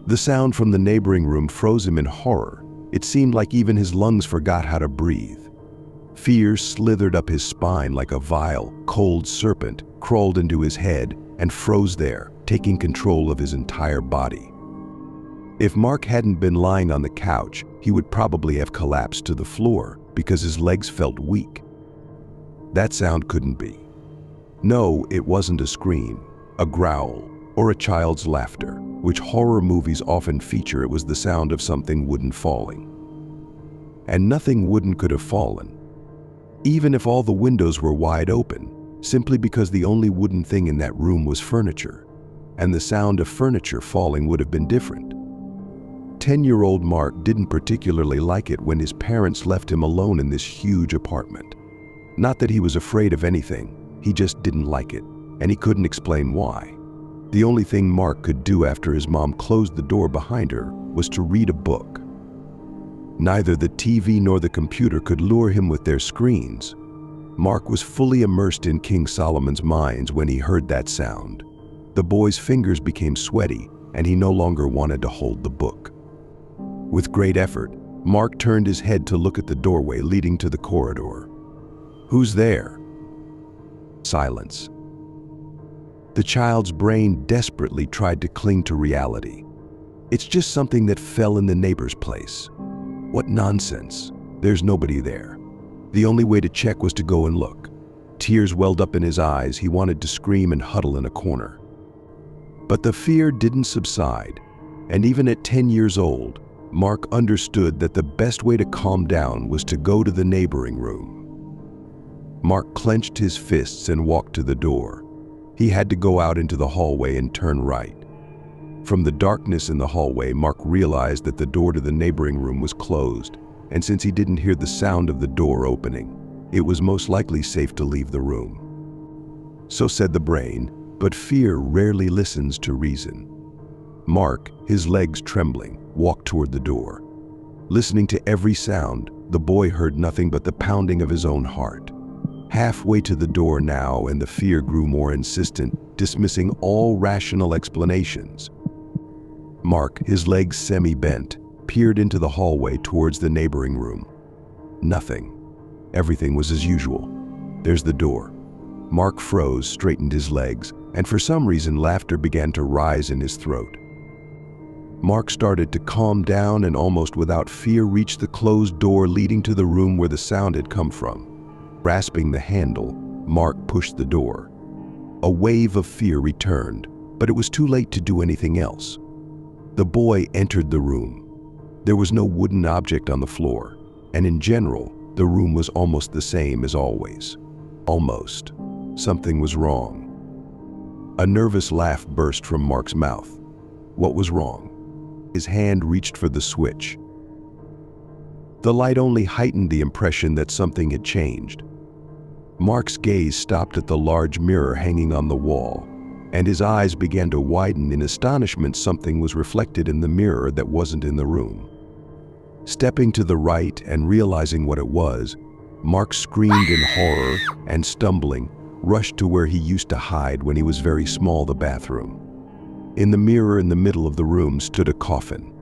The sound from the neighboring room froze him in horror. It seemed like even his lungs forgot how to breathe. Fear slithered up his spine like a vile, cold serpent, crawled into his head, and froze there, taking control of his entire body. If Mark hadn't been lying on the couch, he would probably have collapsed to the floor because his legs felt weak. That sound couldn't be. No, it wasn't a scream, a growl, or a child's laughter, which horror movies often feature. It was the sound of something wooden falling. And nothing wooden could have fallen, even if all the windows were wide open, simply because the only wooden thing in that room was furniture, and the sound of furniture falling would have been different. 10-year-old Mark didn't particularly like it when his parents left him alone in this huge apartment. Not that he was afraid of anything, he just didn't like it, and he couldn't explain why. The only thing Mark could do after his mom closed the door behind her was to read a book. Neither the TV nor the computer could lure him with their screens. Mark was fully immersed in King Solomon's mines when he heard that sound. The boy's fingers became sweaty, and he no longer wanted to hold the book. With great effort, Mark turned his head to look at the doorway leading to the corridor. Who's there? Silence. The child's brain desperately tried to cling to reality. It's just something that fell in the neighbor's place. What nonsense. There's nobody there. The only way to check was to go and look. Tears welled up in his eyes. He wanted to scream and huddle in a corner. But the fear didn't subside, and even at 10 years old, Mark understood that the best way to calm down was to go to the neighboring room. Mark clenched his fists and walked to the door. He had to go out into the hallway and turn right. From the darkness in the hallway, Mark realized that the door to the neighboring room was closed, and since he didn't hear the sound of the door opening, it was most likely safe to leave the room. So said the brain, but fear rarely listens to reason. Mark, his legs trembling, walked toward the door. Listening to every sound, the boy heard nothing but the pounding of his own heart. Halfway to the door now, and the fear grew more insistent, dismissing all rational explanations. Mark, his legs semi-bent, peered into the hallway towards the neighboring room. Nothing. Everything was as usual. There's the door. Mark froze, straightened his legs, and for some reason laughter began to rise in his throat. Mark started to calm down and almost without fear reached the closed door leading to the room where the sound had come from. Grasping the handle, Mark pushed the door. A wave of fear returned, but it was too late to do anything else. The boy entered the room. There was no wooden object on the floor, and in general, the room was almost the same as always. Almost. Something was wrong. A nervous laugh burst from Mark's mouth. What was wrong? His hand reached for the switch. The light only heightened the impression that something had changed. Mark's gaze stopped at the large mirror hanging on the wall, and his eyes began to widen in astonishment. Something was reflected in the mirror that wasn't in the room. Stepping to the right and realizing what it was, Mark screamed in horror and, stumbling, rushed to where he used to hide when he was very small, the bathroom. In the mirror in the middle of the room stood a coffin.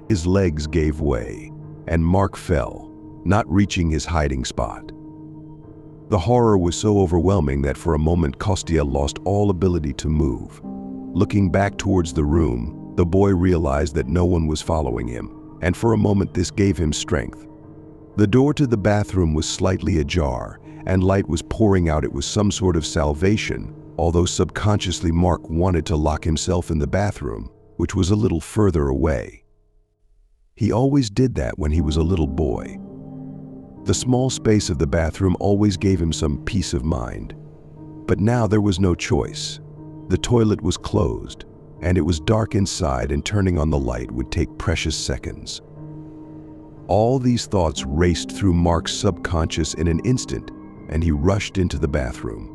His legs gave way, and Mark fell, not reaching his hiding spot. The horror was so overwhelming that for a moment Kostya lost all ability to move. Looking back towards the room, the boy realized that no one was following him, and for a moment this gave him strength. The door to the bathroom was slightly ajar, and light was pouring out. It was some sort of salvation, although subconsciously Mark wanted to lock himself in the bathroom, which was a little further away. He always did that when he was a little boy. The small space of the bathroom always gave him some peace of mind. But now there was no choice. The toilet was closed, and it was dark inside, and turning on the light would take precious seconds. All these thoughts raced through Mark's subconscious in an instant, and he rushed into the bathroom.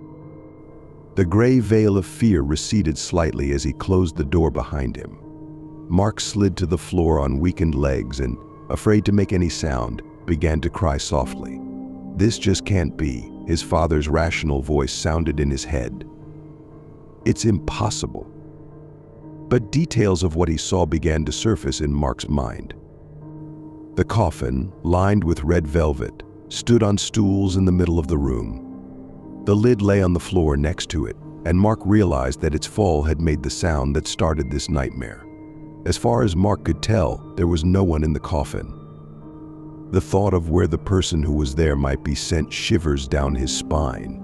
The gray veil of fear receded slightly as he closed the door behind him. Mark slid to the floor on weakened legs and, afraid to make any sound, began to cry softly. This just can't be, his father's rational voice sounded in his head. It's impossible. But details of what he saw began to surface in Mark's mind. The coffin, lined with red velvet, stood on stools in the middle of the room. The lid lay on the floor next to it, and Mark realized that its fall had made the sound that started this nightmare. As far as Mark could tell, there was no one in the coffin. The thought of where the person who was there might be sent shivers down his spine.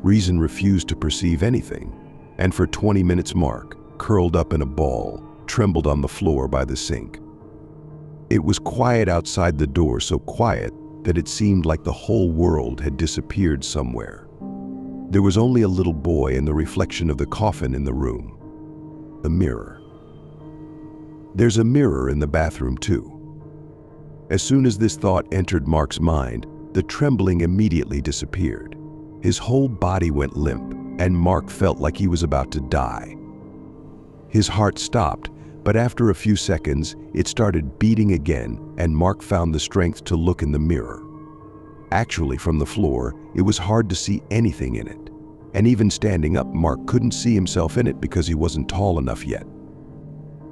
Reason refused to perceive anything, and for 20 minutes Mark, curled up in a ball, trembled on the floor by the sink. It was quiet outside the door, so quiet that it seemed like the whole world had disappeared somewhere. There was only a little boy and the reflection of the coffin in the room. The mirror. There's a mirror in the bathroom too. As soon as this thought entered Mark's mind, the trembling immediately disappeared. His whole body went limp, and Mark felt like he was about to die. His heart stopped, but after a few seconds, it started beating again, and Mark found the strength to look in the mirror. Actually, from the floor, it was hard to see anything in it. And even standing up, Mark couldn't see himself in it because he wasn't tall enough yet.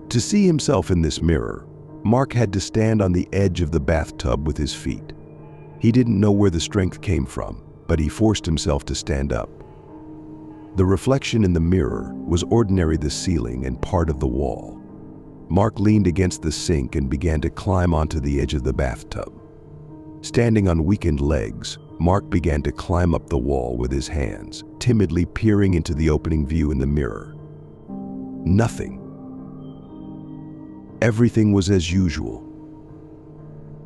To see himself in this mirror, Mark had to stand on the edge of the bathtub with his feet. He didn't know where the strength came from, but he forced himself to stand up. The reflection in the mirror was ordinarily the ceiling and part of the wall. Mark leaned against the sink and began to climb onto the edge of the bathtub. Standing on weakened legs, Mark began to climb up the wall with his hands, timidly peering into the opening view in the mirror. Nothing. Everything was as usual.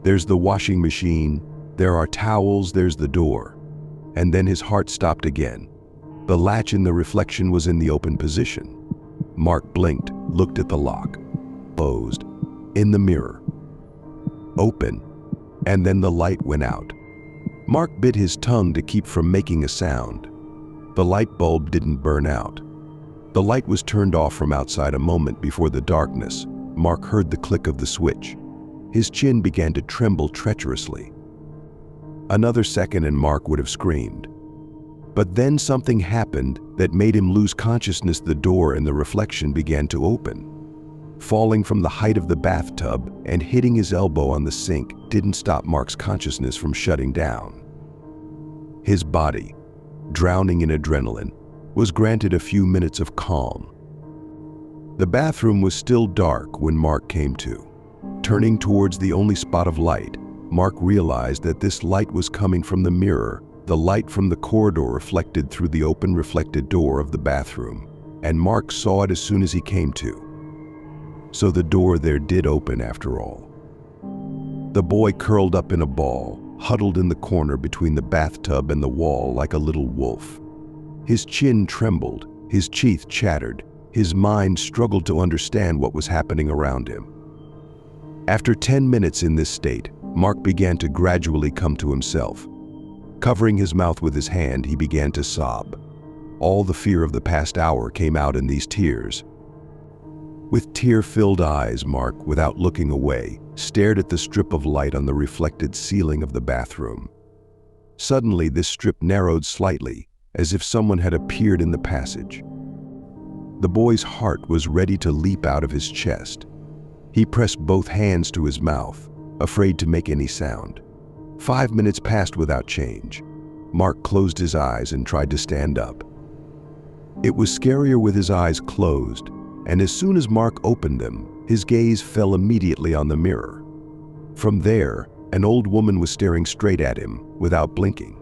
There's the washing machine, there are towels, there's the door. And then his heart stopped again. The latch in the reflection was in the open position. Mark blinked, looked at the lock. Closed. In the mirror. Open. And then the light went out. Mark bit his tongue to keep from making a sound. The light bulb didn't burn out. The light was turned off from outside a moment before the darkness. Mark heard the click of the switch. His chin began to tremble treacherously. Another second and Mark would have screamed. But then something happened that made him lose consciousness. The door in the reflection began to open. Falling from the height of the bathtub and hitting his elbow on the sink didn't stop Mark's consciousness from shutting down. His body, drowning in adrenaline, was granted a few minutes of calm. The bathroom was still dark when Mark came to. Turning towards the only spot of light, Mark realized that this light was coming from the mirror, the light from the corridor reflected through the open reflected door of the bathroom, and Mark saw it as soon as he came to. So the door there did open after all. The boy curled up in a ball, huddled in the corner between the bathtub and the wall like a little wolf. His chin trembled, his teeth chattered, his mind struggled to understand what was happening around him. After 10 minutes in this state, Mark began to gradually come to himself. Covering his mouth with his hand, he began to sob. All the fear of the past hour came out in these tears. With tear-filled eyes, Mark, without looking away, stared at the strip of light on the reflected ceiling of the bathroom. Suddenly, this strip narrowed slightly, as if someone had appeared in the passage. The boy's heart was ready to leap out of his chest. He pressed both hands to his mouth, afraid to make any sound. 5 minutes passed without change. Mark closed his eyes and tried to stand up. It was scarier with his eyes closed, and as soon as Mark opened them, his gaze fell immediately on the mirror. From there, an old woman was staring straight at him, without blinking.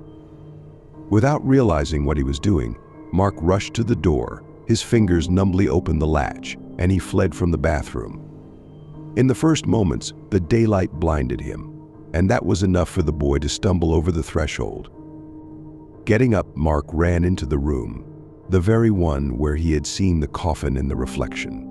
Without realizing what he was doing, Mark rushed to the door, his fingers numbly opened the latch, and he fled from the bathroom. In the first moments, the daylight blinded him, and that was enough for the boy to stumble over the threshold. Getting up, Mark ran into the room, the very one where he had seen the coffin in the reflection.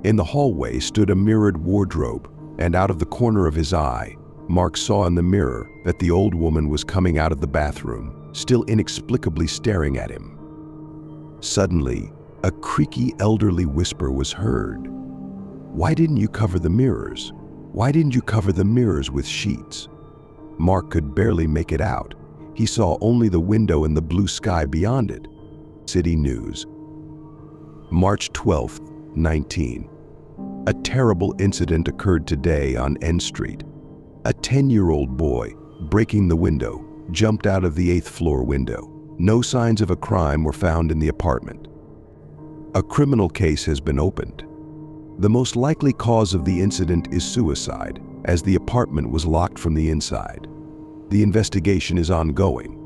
In the hallway stood a mirrored wardrobe, and out of the corner of his eye, Mark saw in the mirror that the old woman was coming out of the bathroom, still inexplicably staring at him. Suddenly, a creaky elderly whisper was heard. "Why didn't you cover the mirrors? Why didn't you cover the mirrors with sheets?" Mark could barely make it out. He saw only the window and the blue sky beyond it. City News. March 12th, 19. A terrible incident occurred today on N Street. A 10-year-old boy, breaking the window, jumped out of the 8th floor window. No signs of a crime were found in the apartment. A criminal case has been opened. The most likely cause of the incident is suicide, as the apartment was locked from the inside. The investigation is ongoing,